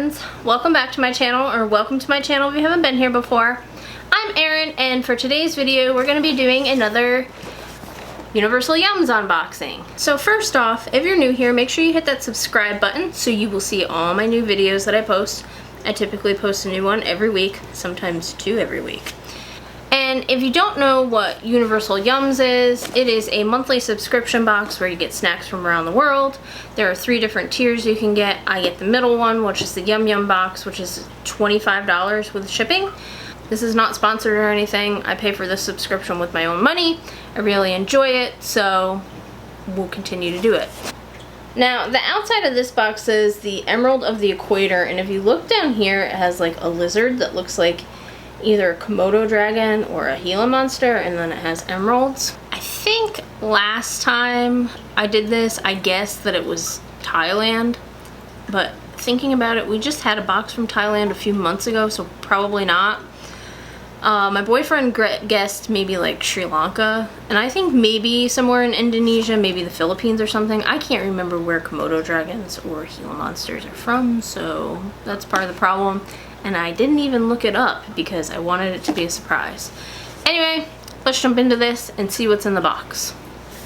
friends, welcome back to my channel, or welcome to my channel if you haven't been here before. I'm Erin, and for today's video we're going to be doing another Universal Yums unboxing. So first off, if you're new here, make sure you hit that subscribe button so you will see all my new videos that I post. I typically post a new one every week, sometimes two every week. And if you don't know what Universal Yums is, it is a monthly subscription box where you get snacks from around the world. There are 3 different tiers you can get. I get the middle one, which is the Yum Yum box, which is $25 with shipping. This is not sponsored or anything. I pay for this subscription with my own money. I really enjoy it, so we'll continue to do it. Now, the outside of this box says the Emerald of the Equator, and if you look down here, it has like a lizard that looks like either a Komodo dragon or a Gila monster, and then it has emeralds. I think last time I did this, I guessed that it was Thailand, but thinking about it, we just had a box from Thailand a few months ago, so probably not. My boyfriend guessed maybe like Sri Lanka, and I think maybe somewhere in Indonesia, maybe the Philippines or something. I can't remember where Komodo dragons or Gila monsters are from, so that's part of the problem. And I didn't even look it up because I wanted it to be a surprise. Anyway, let's jump into this and see what's in the box.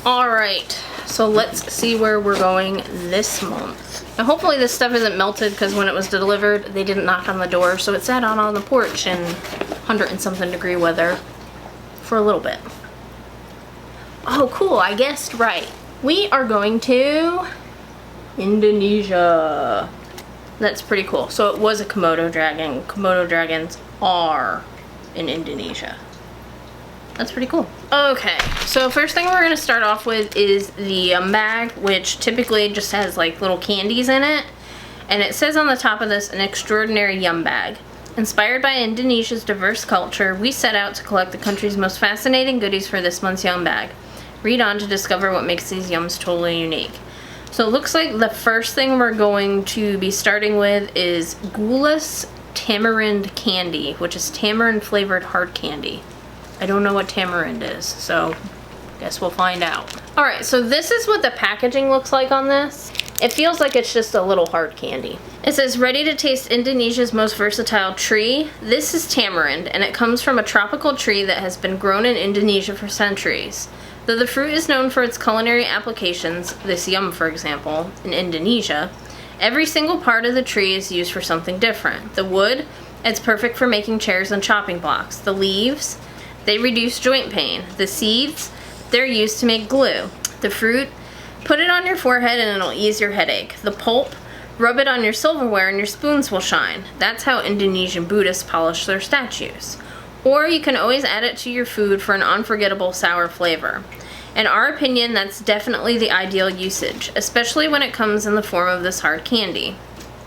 Alright, so let's see where we're going this month. Now hopefully this stuff isn't melted, because when it was delivered they didn't knock on the door, so it sat out on the porch in 100 and something degree weather for a little bit. Oh cool, I guessed right. We are going to Indonesia. That's pretty cool. So it was a Komodo dragon. Komodo dragons are in Indonesia. That's pretty cool. Okay, so first thing we're going to start off with is the bag, which typically just has like little candies in it. And it says on the top of this, an extraordinary yum bag. Inspired by Indonesia's diverse culture, we set out to collect the country's most fascinating goodies for this month's yum bag. Read on to discover what makes these yums totally unique. So it looks like the first thing we're going to be starting with is Gula's Tamarind Candy, which is tamarind flavored hard candy. I don't know what tamarind is, so I guess we'll find out. Alright, so this is what the packaging looks like on this. It feels like it's just a little hard candy. It says, ready to taste Indonesia's most versatile tree. This is tamarind, and it comes from a tropical tree that has been grown in Indonesia for centuries. Though the fruit is known for its culinary applications, this yum for example, in Indonesia, every single part of the tree is used for something different. The wood, it's perfect for making chairs and chopping blocks. The leaves, they reduce joint pain. The seeds, they're used to make glue. The fruit, put it on your forehead and it'll ease your headache. The pulp, rub it on your silverware and your spoons will shine. That's how Indonesian Buddhists polish their statues. Or you can always add it to your food for an unforgettable sour flavor. In our opinion, that's definitely the ideal usage, especially when it comes in the form of this hard candy.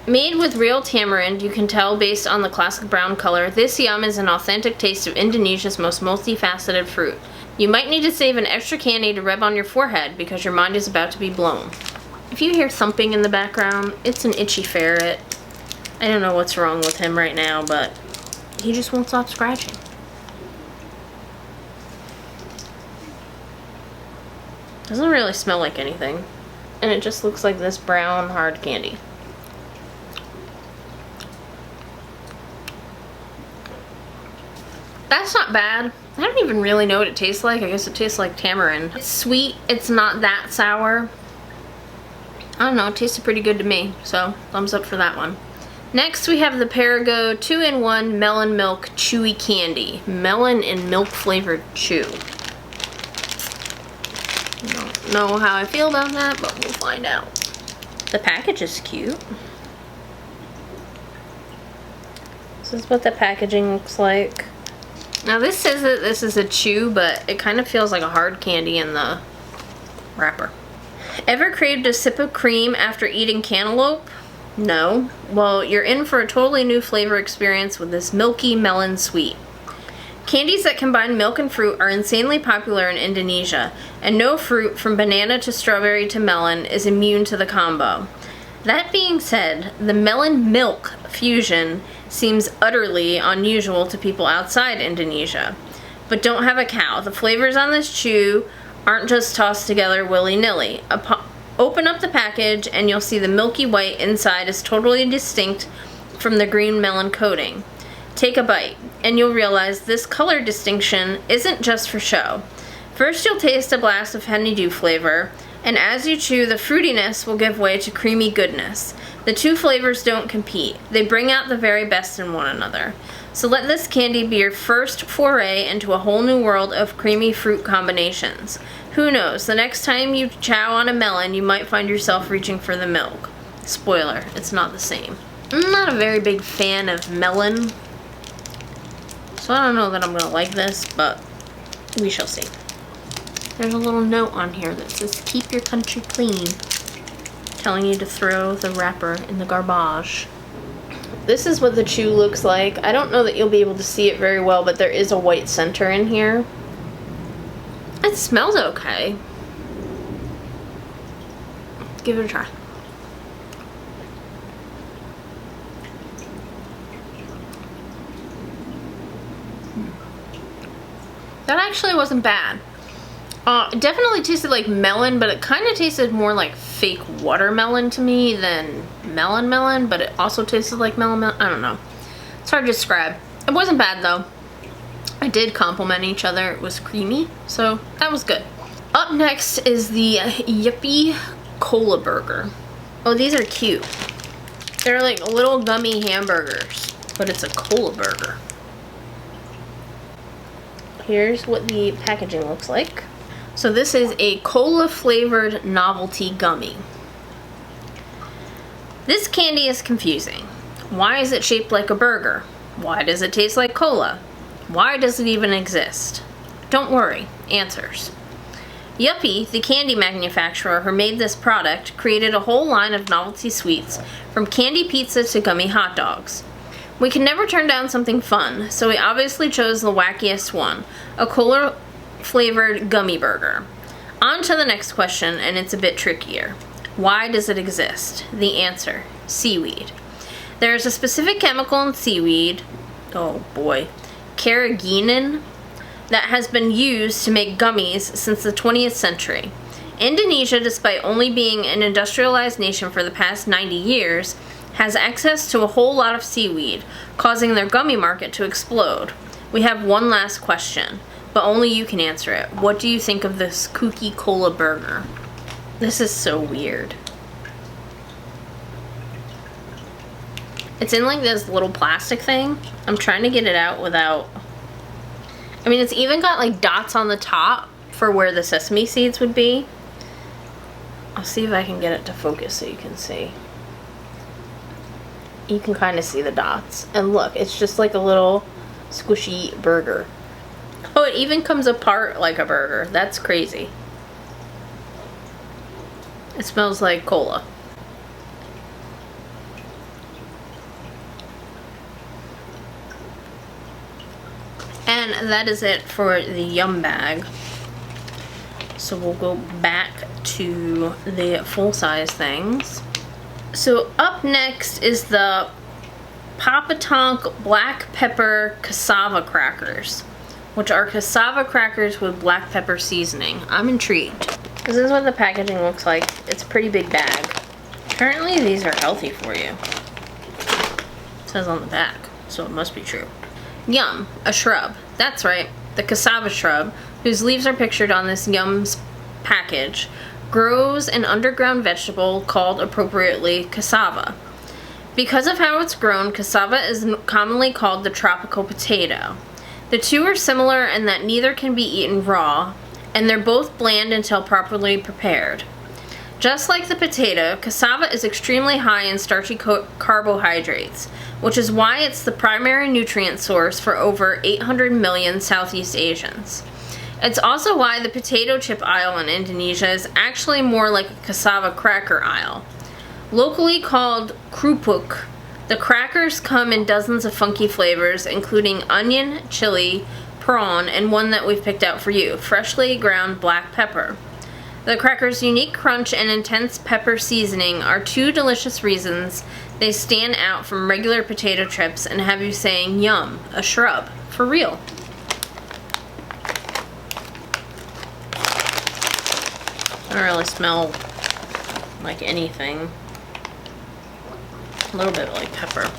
Made with real tamarind, you can tell based on the classic brown color, this yum is an authentic taste of Indonesia's most multifaceted fruit. You might need to save an extra candy to rub on your forehead because your mind is about to be blown. If you hear thumping in the background, it's an itchy ferret. I don't know what's wrong with him right now, but he just won't stop scratching. Doesn't really smell like anything, and it just looks like this brown hard candy. That's not bad. I don't even really know what it tastes like. I guess it tastes like tamarind. It's sweet. It's not that sour. I don't know. It tasted pretty good to me, so thumbs up for that one. Next we have the Perigo 2-in-1 Melon Milk Chewy Candy. Melon and milk flavored chew. I don't know how I feel about that, but we'll find out. The package is cute. This is what the packaging looks like. Now this says that this is a chew, but it kind of feels like a hard candy in the wrapper. Ever craved a sip of cream after eating cantaloupe? No? Well, you're in for a totally new flavor experience with this milky melon sweet. Candies that combine milk and fruit are insanely popular in Indonesia, and no fruit from banana to strawberry to melon is immune to the combo. That being said, the melon milk fusion seems utterly unusual to people outside Indonesia. But don't have a cow. The flavors on this chew aren't just tossed together willy-nilly. Open up the package and you'll see the milky white inside is totally distinct from the green melon coating. Take a bite, and you'll realize this color distinction isn't just for show. First, you'll taste a blast of honeydew flavor, and as you chew, the fruitiness will give way to creamy goodness. The two flavors don't compete. They bring out the very best in one another. So let this candy be your first foray into a whole new world of creamy fruit combinations. Who knows, the next time you chow on a melon, you might find yourself reaching for the milk. Spoiler, it's not the same. I'm not a very big fan of melon, so I don't know that I'm gonna like this, but we shall see. There's a little note on here that says, keep your country clean, telling you to throw the wrapper in the garbage. This is what the chew looks like. I don't know that you'll be able to see it very well, but there is a white center in here. It smells okay. Give it a try. That actually wasn't bad. It definitely tasted like melon, but it kind of tasted more like fake watermelon to me than melon, but it also tasted like melon. I don't know. It's hard to describe. It wasn't bad though. I did complement each other. It was creamy, so that was good. Up next is the Yuppie Cola Burger. Oh, these are cute. They're like little gummy hamburgers, but it's a cola burger. Here's what the packaging looks like. So this is a cola flavored novelty gummy. This candy is confusing. Why is it shaped like a burger? Why does it taste like cola? Why does it even exist? Don't worry, answers. Yuppie, the candy manufacturer who made this product, created a whole line of novelty sweets, from candy pizza to gummy hot dogs. We can never turn down something fun, so we obviously chose the wackiest one, a cola flavored gummy burger. On to the next question, and it's a bit trickier. Why does it exist? The answer, seaweed. There is a specific chemical in seaweed, oh boy, carrageenan, that has been used to make gummies since the 20th century. Indonesia, despite only being an industrialized nation for the past 90 years, has access to a whole lot of seaweed, causing their gummy market to explode. We have one last question, but only you can answer it. What do you think of this kooky cola burger? This is so weird. It's in like this little plastic thing. I'm trying to get it out without... I mean, it's even got like dots on the top for where the sesame seeds would be. I'll see if I can get it to focus so you can see. You can kind of see the dots. And look, it's just like a little squishy burger. Oh, it even comes apart like a burger. That's crazy. It smells like cola. And that is it for the Yum bag. So we'll go back to the full-size things. So up next is the Papa Tonk Black Pepper Cassava Crackers, which are cassava crackers with black pepper seasoning. I'm intrigued. This is what the packaging looks like. It's a pretty big bag. Apparently these are healthy for you. It says on the back, so it must be true. Yum, a shrub. That's right, the cassava shrub, whose leaves are pictured on this Yum's package, grows an underground vegetable called, appropriately, cassava. Because of how it's grown, cassava is commonly called the tropical potato. The two are similar in that neither can be eaten raw, and they're both bland until properly prepared. Just like the potato, cassava is extremely high in starchy carbohydrates, which is why it's the primary nutrient source for over 800 million Southeast Asians. It's also why the potato chip aisle in Indonesia is actually more like a cassava cracker aisle. Locally called krupuk, the crackers come in dozens of funky flavors, including onion, chili, prawn, and one that we've picked out for you, freshly ground black pepper. The crackers' unique crunch and intense pepper seasoning are two delicious reasons they stand out from regular potato chips and have you saying, yum, a shrub, for real. I don't really smell like anything. A little bit like pepper.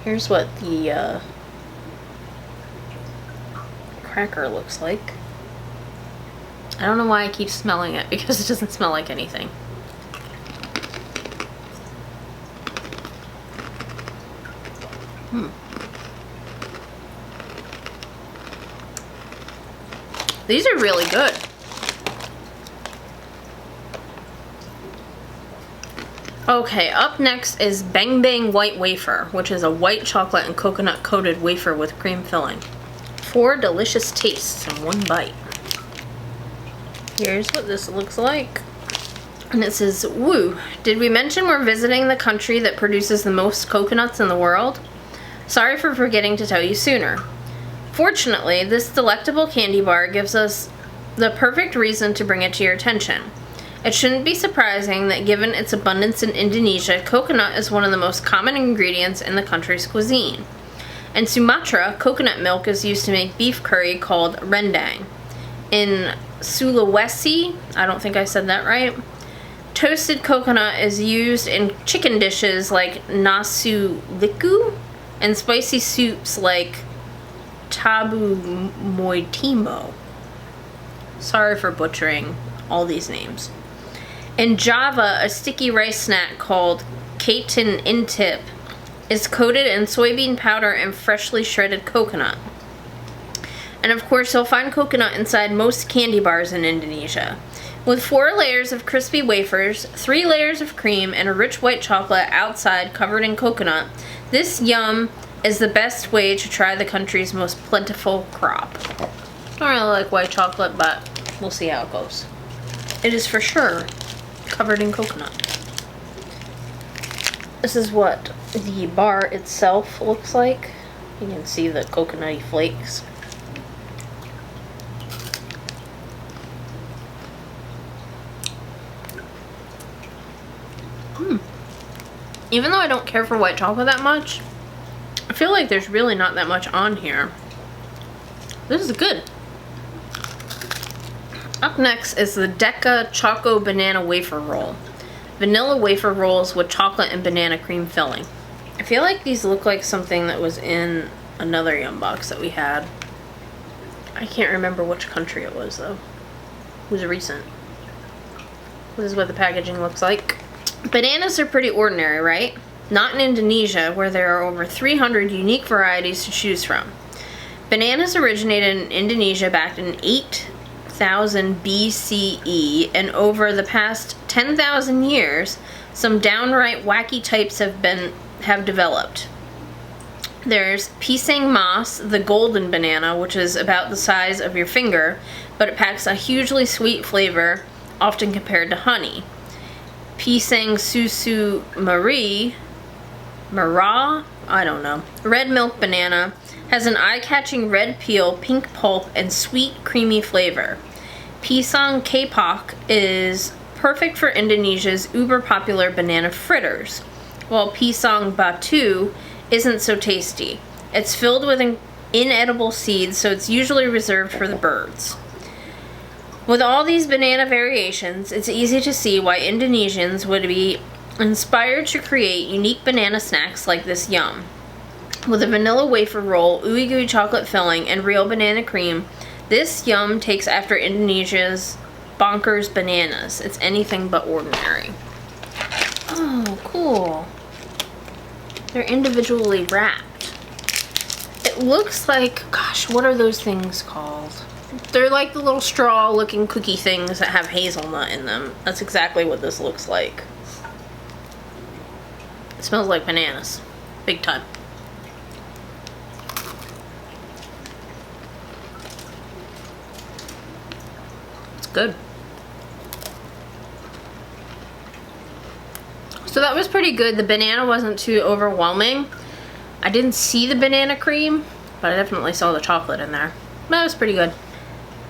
Here's what the cracker looks like. I don't know why I keep smelling it, because it doesn't smell like anything. These are really good. Okay, up next is Bang Bang White Wafer, which is a white chocolate and coconut coated wafer with cream filling. 4 delicious tastes in one bite. Here's what this looks like. And it says, woo, did we mention we're visiting the country that produces the most coconuts in the world? Sorry for forgetting to tell you sooner. Fortunately, this delectable candy bar gives us the perfect reason to bring it to your attention. It shouldn't be surprising that given its abundance in Indonesia, coconut is one of the most common ingredients in the country's cuisine. In Sumatra, coconut milk is used to make beef curry called rendang. In Sulawesi, I don't think I said that right, toasted coconut is used in chicken dishes like nasu liku and spicy soups like tabu moitimo. Sorry for butchering all these names. In Java, a sticky rice snack called kaitan intip is coated in soybean powder and freshly shredded coconut. And of course, you'll find coconut inside most candy bars in Indonesia. With 4 layers of crispy wafers, 3 layers of cream, and a rich white chocolate outside covered in coconut, this yum is the best way to try the country's most plentiful crop. I don't really like white chocolate, but we'll see how it goes. It is for sure covered in coconut. This is what the bar itself looks like. You can see the coconutty flakes. Even though I don't care for white chocolate that much, I feel like there's really not that much on here. This is good. Up next is the Deca Choco Banana Wafer Roll. Vanilla wafer rolls with chocolate and banana cream filling. I feel like these look like something that was in another Yum box that we had. I can't remember which country it was though. It was recent. This is what the packaging looks like. Bananas are pretty ordinary, right? Not in Indonesia, where there are over 300 unique varieties to choose from. Bananas originated in Indonesia back in 8000 BCE, and over the past 10,000 years, some downright wacky types have developed. There's pisang mas, the golden banana, which is about the size of your finger, but it packs a hugely sweet flavor, often compared to honey. Pisang susu Mara, I don't know. Red milk banana has an eye-catching red peel, pink pulp, and sweet, creamy flavor. Pisang kapok is perfect for Indonesia's uber-popular banana fritters, while pisang batu isn't so tasty. It's filled with inedible seeds, so it's usually reserved for the birds. With all these banana variations, it's easy to see why Indonesians would be inspired to create unique banana snacks like this yum. With a vanilla wafer roll, ooey gooey chocolate filling, and real banana cream, this yum takes after Indonesia's bonkers bananas. It's anything but ordinary. Oh, cool. They're individually wrapped. It looks like, gosh, what are those things called? They're like the little straw looking cookie things that have hazelnut in them. That's exactly what this looks like. It smells like bananas. Big time. It's good. So that was pretty good. The banana wasn't too overwhelming. I didn't see the banana cream, but I definitely saw the chocolate in there. That was pretty good.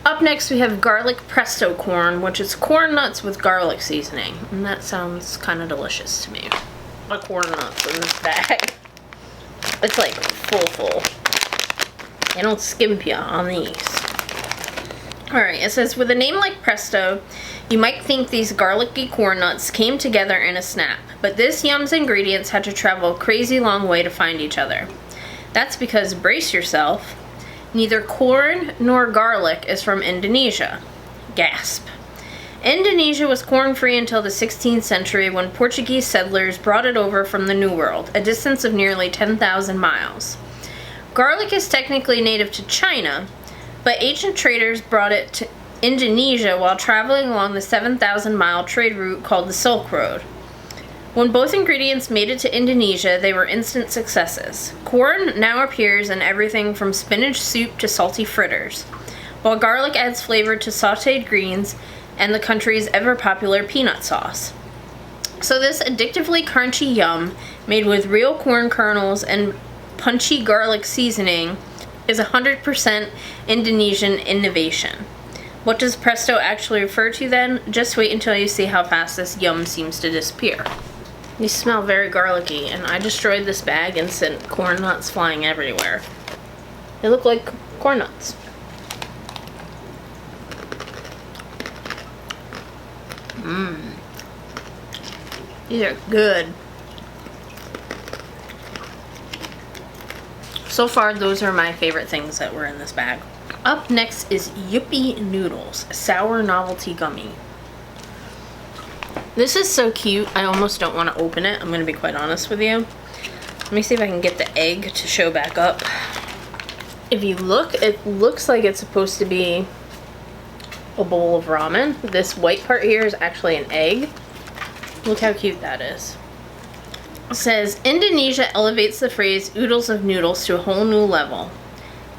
Up next we have garlic presto corn, which is corn nuts with garlic seasoning. And that sounds kind of delicious to me. A lot of corn nuts in this bag. It's like full. They don't skimp ya on these. Alright, it says, with a name like Presto, you might think these garlicky corn nuts came together in a snap, but this yum's ingredients had to travel a crazy long way to find each other. That's because, brace yourself, neither corn nor garlic is from Indonesia. Gasp. Indonesia was corn-free until the 16th century when Portuguese settlers brought it over from the New World, a distance of nearly 10,000 miles. Garlic is technically native to China, but ancient traders brought it to Indonesia while traveling along the 7,000-mile trade route called the Silk Road. When both ingredients made it to Indonesia, they were instant successes. Corn now appears in everything from spinach soup to salty fritters, while garlic adds flavor to sautéed greens and the country's ever-popular peanut sauce. So this addictively crunchy yum, made with real corn kernels and punchy garlic seasoning, is 100% Indonesian innovation. What does Presto actually refer to then? Just wait until you see how fast this yum seems to disappear. These smell very garlicky, and I destroyed this bag and sent corn nuts flying everywhere. They look like corn nuts. These are good. So far, those are my favorite things that were in this bag. Up next is Yuppie Noodles, Sour Novelty Gummy. This is so cute, I almost don't want to open it. I'm going to be quite honest with you. Let me see if I can get the egg to show back up. If you look, it looks like it's supposed to be a bowl of ramen. This white part here is actually an egg. Look how cute that is. It says, Indonesia elevates the phrase oodles of noodles to a whole new level.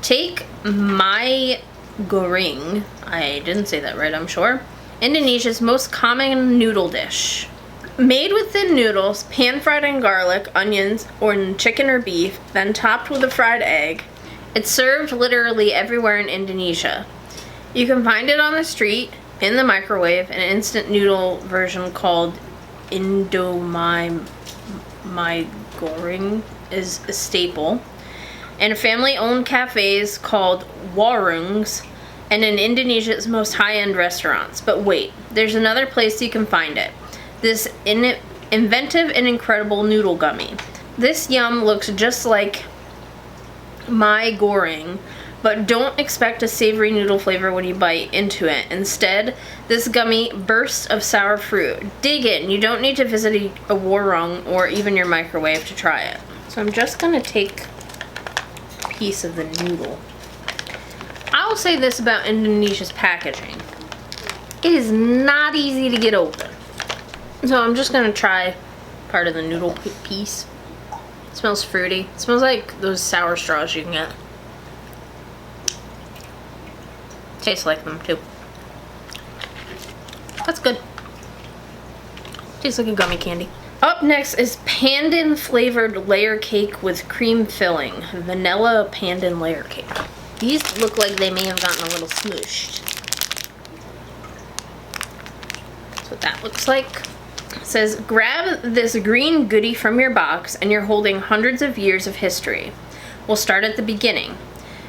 Take my goreng, I didn't say that right, I'm sure, Indonesia's most common noodle dish. Made with thin noodles, pan-fried in garlic, onions, or in chicken or beef, then topped with a fried egg. It's served literally everywhere in Indonesia. You can find it on the street, in the microwave, an instant noodle version called My Goreng is a staple, and family-owned cafes called warungs, and in Indonesia's most high-end restaurants. But wait, there's another place you can find it. This inventive and incredible noodle gummy. This yum looks just like My Goreng, but don't expect a savory noodle flavor when you bite into it. Instead, this gummy bursts of sour fruit. Dig in. You don't need to visit a warung or even your microwave to try it. So I'm just gonna take a piece of the noodle. I will say this about Indonesia's packaging. It is not easy to get open. So I'm just gonna try part of the noodle piece. It smells fruity. It smells like those sour straws you can get. Tastes like them too. That's good. Tastes like a gummy candy. Up next is pandan flavored layer cake with cream filling. Vanilla pandan layer cake. These look like they may have gotten a little smooshed. That's what that looks like. It says, grab this green goodie from your box and you're holding hundreds of years of history. We'll start at the beginning.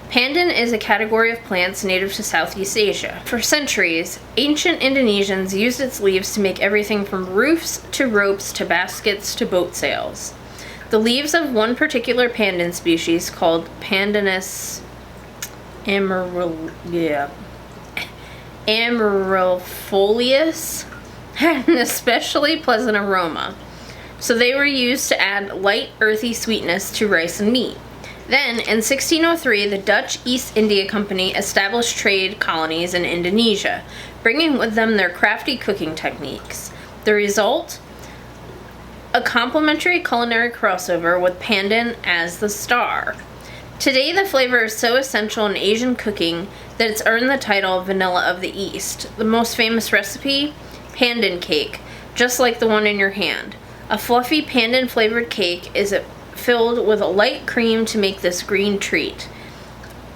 Pandan is a category of plants native to Southeast Asia. For centuries, ancient Indonesians used its leaves to make everything from roofs to ropes to baskets to boat sails. The leaves of one particular pandan species called Pandanus amarylifolius had an especially pleasant aroma, so they were used to add light, earthy sweetness to rice and meat. Then, in 1603, the Dutch East India Company established trade colonies in Indonesia, bringing with them their crafty cooking techniques. The result? A complementary culinary crossover with pandan as the star. Today, the flavor is so essential in Asian cooking that it's earned the title Vanilla of the East. The most famous recipe? Pandan cake, just like the one in your hand. A fluffy pandan-flavored cake is filled with a light cream to make this green treat.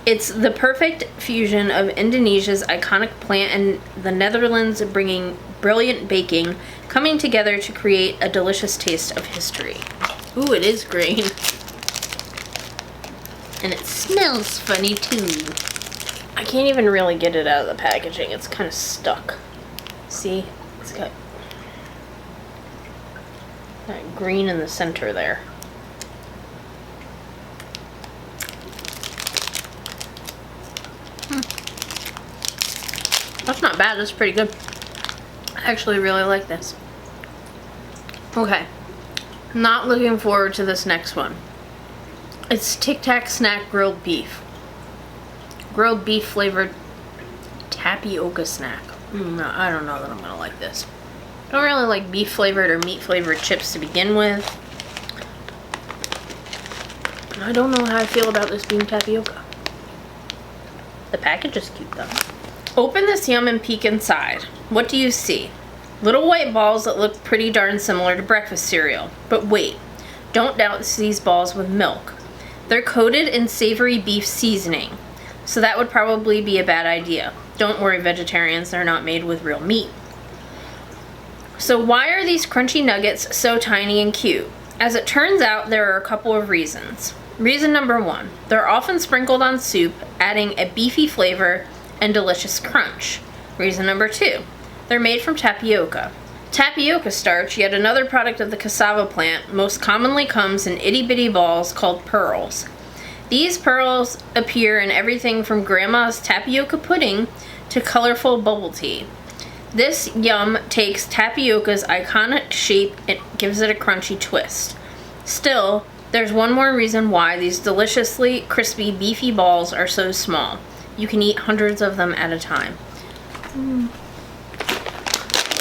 It's the perfect fusion of Indonesia's iconic plant and the Netherlands bringing brilliant baking, coming together to create a delicious taste of history. Ooh, it is green. And it smells funny too. I can't even really get it out of the packaging. It's kind of stuck. See? It's got that green in the center there. That's not bad. That's pretty good. I actually really like this. Okay. Not looking forward to this next one. It's Tic Tac Snack Grilled Beef. Grilled beef flavored tapioca snack. I don't know that I'm gonna like this. I don't really like beef flavored or meat flavored chips to begin with. I don't know how I feel about this being tapioca. The package is cute though. Open this yum and peek inside. What do you see? Little white balls that look pretty darn similar to breakfast cereal. But wait, don't douse these balls with milk. They're coated in savory beef seasoning, so that would probably be a bad idea. Don't worry, vegetarians, they're not made with real meat. So why are these crunchy nuggets so tiny and cute? As it turns out, there are a couple of reasons. Reason number one, they're often sprinkled on soup, adding a beefy flavor and delicious crunch. Reason number two, they're made from tapioca. Tapioca starch, yet another product of the cassava plant, most commonly comes in itty-bitty balls called pearls. These pearls appear in everything from grandma's tapioca pudding to colorful bubble tea. This yum takes tapioca's iconic shape and gives it a crunchy twist. Still, there's one more reason why these deliciously crispy beefy balls are so small. You can eat hundreds of them at a time.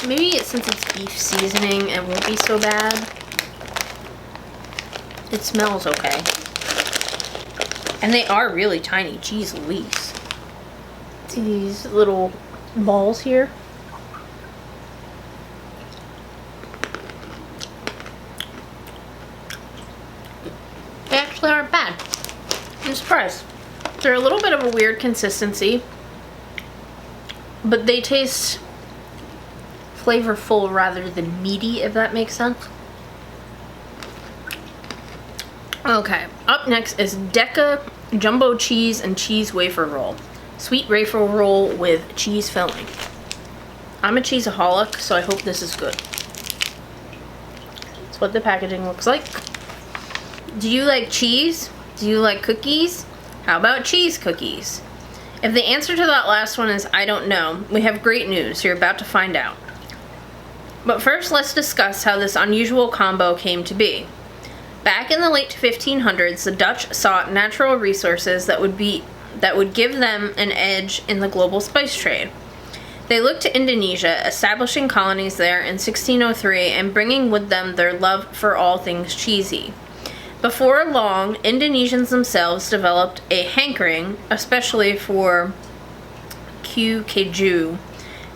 Maybe since it's beef seasoning, it won't be so bad. It smells okay. And they are really tiny. Jeez Louise. See these little balls here? They actually aren't bad. I'm surprised. They're a little bit of a weird consistency, but they taste flavorful rather than meaty, if that makes sense. Okay, up next is Decca Jumbo Cheese and Cheese Wafer Roll. Sweet wafer roll with cheese filling. I'm a cheeseaholic, so I hope this is good. That's what the packaging looks like. Do you like cheese? Do you like cookies? How about cheese cookies? If the answer to that last one is I don't know, we have great news. You're about to find out. But first, let's discuss how this unusual combo came to be. Back in the late 1500s, the Dutch sought natural resources that would give them an edge in the global spice trade. They looked to Indonesia, establishing colonies there in 1603 and bringing with them their love for all things cheesy. Before long, Indonesians themselves developed a hankering, especially for kue keju,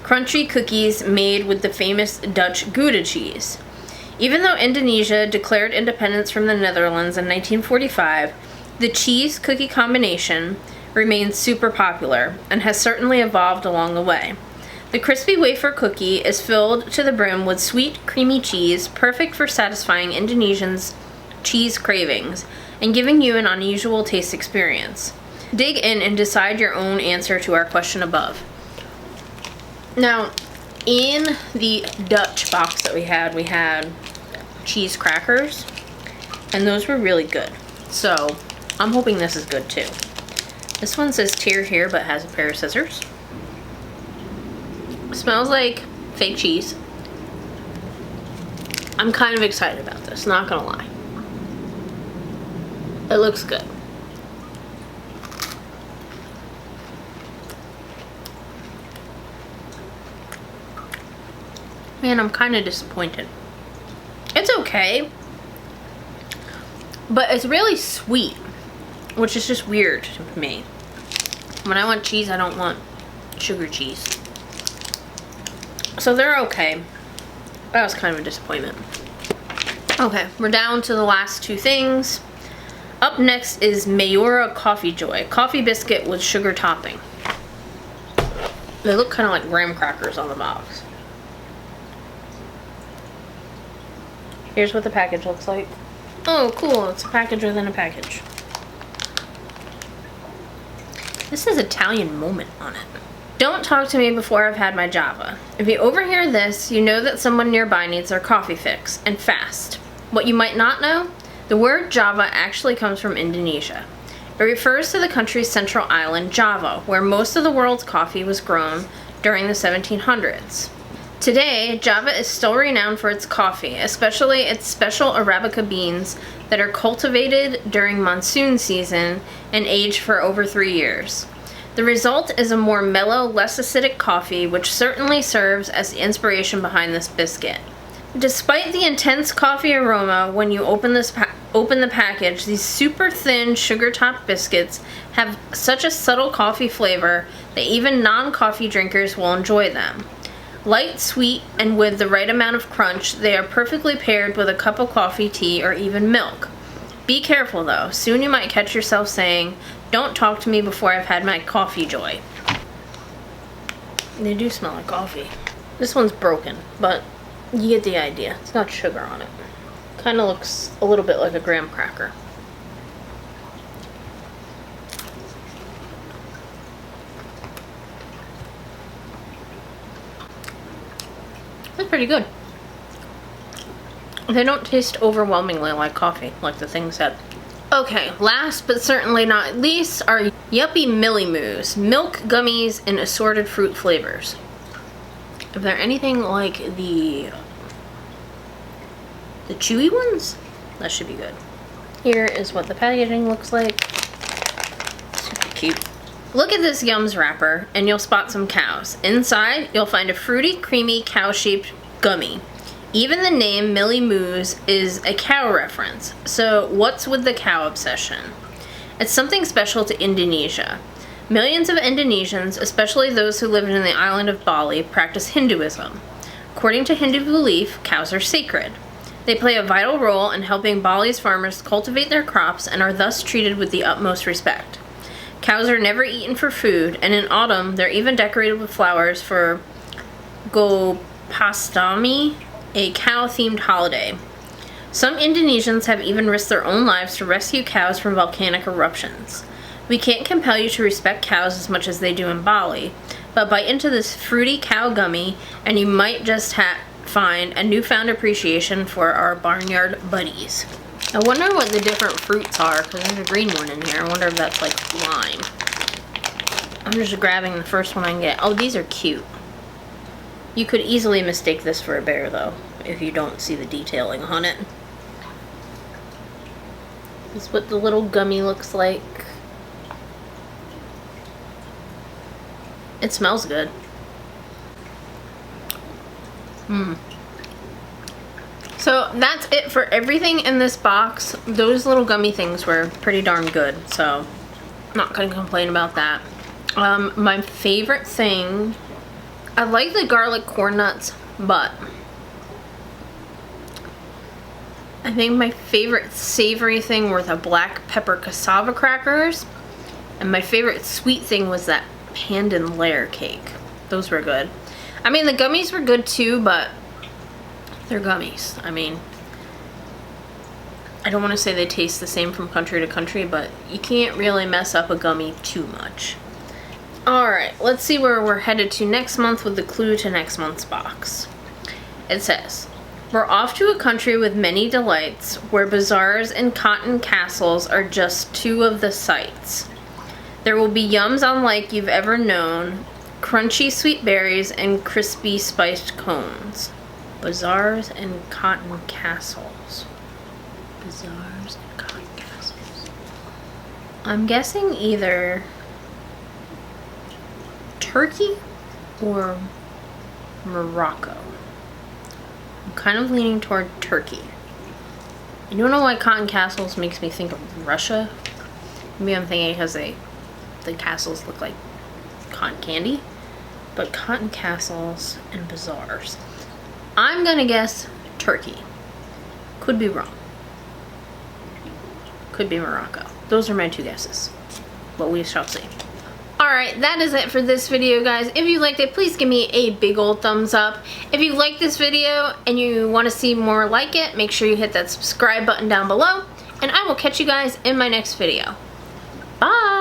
crunchy cookies made with the famous Dutch Gouda cheese. Even though Indonesia declared independence from the Netherlands in 1945, the cheese cookie combination remains super popular and has certainly evolved along the way. The crispy wafer cookie is filled to the brim with sweet, creamy cheese, perfect for satisfying Indonesians' cheese cravings and giving you an unusual taste experience. Dig in and decide your own answer to our question above. Now, in the Dutch box that we had cheese crackers, and those were really good. So, I'm hoping this is good too. This one says tear here, but has a pair of scissors. Smells like fake cheese. I'm kind of excited about this, not gonna lie. It looks good. Man, I'm kind of disappointed. It's okay, but it's really sweet, which is just weird to me. When I want cheese, I don't want sugar cheese. So they're okay. That was kind of a disappointment. Okay, we're down to the last two things. Up next is Mayora Coffee Joy, coffee biscuit with sugar topping. They look kind of like graham crackers on the box. Here's what the package looks like. Oh, cool, it's a package within a package. This is Italian moment on it. Don't talk to me before I've had my Java. If you overhear this, you know that someone nearby needs their coffee fix, and fast. What you might not know? The word Java actually comes from Indonesia. It refers to the country's central island, Java, where most of the world's coffee was grown during the 1700s. Today, Java is still renowned for its coffee, especially its special Arabica beans that are cultivated during monsoon season and aged for over 3 years. The result is a more mellow, less acidic coffee, which certainly serves as the inspiration behind this biscuit. Despite the intense coffee aroma when you open the package, these super thin sugar-topped biscuits have such a subtle coffee flavor that even non-coffee drinkers will enjoy them. Light, sweet, and with the right amount of crunch, they are perfectly paired with a cup of coffee, tea, or even milk. Be careful though, soon you might catch yourself saying, "Don't talk to me before I've had my coffee joy." They do smell like coffee. This one's broken, but you get the idea. It's got sugar on it. Kind of looks a little bit like a graham cracker. That's pretty good. They don't taste overwhelmingly like coffee, like the thing said. Okay, last but certainly not least are Yuppie Millie Moos, milk gummies in assorted fruit flavors. If they're anything like the chewy ones, that should be good. Here is what the packaging looks like. Super cute. Look at this Yums wrapper and you'll spot some cows. Inside, you'll find a fruity, creamy, cow-shaped gummy. Even the name Millie Moos is a cow reference. So what's with the cow obsession? It's something special to Indonesia. Millions of Indonesians, especially those who live in the island of Bali, practice Hinduism. According to Hindu belief, cows are sacred. They play a vital role in helping Bali's farmers cultivate their crops and are thus treated with the utmost respect. Cows are never eaten for food, and in autumn, they're even decorated with flowers for Gopastami, a cow-themed holiday. Some Indonesians have even risked their own lives to rescue cows from volcanic eruptions. We can't compel you to respect cows as much as they do in Bali, but bite into this fruity cow gummy, and you might just find a newfound appreciation for our barnyard buddies. I wonder what the different fruits are, because there's a green one in here. I wonder if that's like lime. I'm just grabbing the first one I can get. Oh, these are cute. You could easily mistake this for a bear, though, if you don't see the detailing on it. This is what the little gummy looks like. It smells good. So that's it for everything in this box. Those little gummy things were pretty darn good, so not gonna complain about that. My favorite thing, I like the garlic corn nuts, but I think my favorite savory thing were the black pepper cassava crackers, and my favorite sweet thing was that pandan layer cake. Those were good. I mean, the gummies were good too, but they're gummies. I mean, I don't want to say they taste the same from country to country, but you can't really mess up a gummy too much. Alright, let's see where we're headed to next month with the clue to next month's box. It says, we're off to a country with many delights, where bazaars and cotton castles are just two of the sights. There will be yums unlike you've ever known, crunchy sweet berries, and crispy spiced cones. Bazaars and cotton castles. Bazaars and cotton castles. I'm guessing either Turkey or Morocco. I'm kind of leaning toward Turkey. I don't know why cotton castles makes me think of Russia. Maybe I'm thinking because the castles look like cotton candy. But cotton castles and bazaars. I'm gonna guess Turkey. Could be wrong. Could be Morocco. Those are my two guesses. But we shall see. Alright, that is it for this video, guys. If you liked it, please give me a big old thumbs up. If you like this video and you want to see more like it, make sure you hit that subscribe button down below. And I will catch you guys in my next video. Bye!